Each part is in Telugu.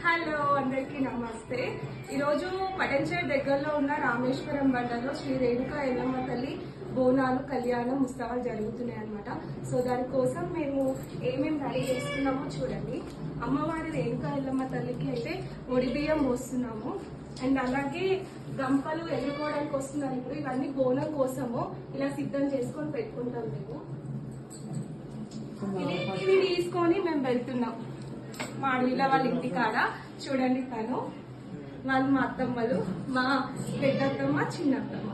హలో అందరికీ నమస్తే. ఈరోజు పటంచేరు దగ్గరలో ఉన్న రామేశ్వరం బండలో శ్రీ రేణుకా ఎల్లమ్మ తల్లి బోనాలు కళ్యాణం ఉత్సవాలు జరుగుతున్నాయి అన్నమాట. సో దానికోసం మేము ఏమేమి రెడీ చేసుకున్నామో చూడండి. అమ్మవారి రేణుకా ఎల్లమ్మ తల్లికి అయితే ఒడి బియ్యం పోస్తున్నాము. అండ్ అలాగే గంపలు ఎదుర్కోవడానికి వస్తున్నారు. ఇప్పుడు ఇవన్నీ బోనం కోసము ఇలా సిద్ధం చేసుకొని పెట్టుకుంటాం మేము. ఇది తీసుకొని మేము వెళ్తున్నాం మా అడవిలో వాళ్ళ ఇంటి కాడ. చూడండి, తను వాళ్ళు మా అత్తమ్మలు, మా పెద్దత్తమ్మ చిన్నత్తమ్మ.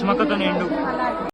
చుమకతో నిండు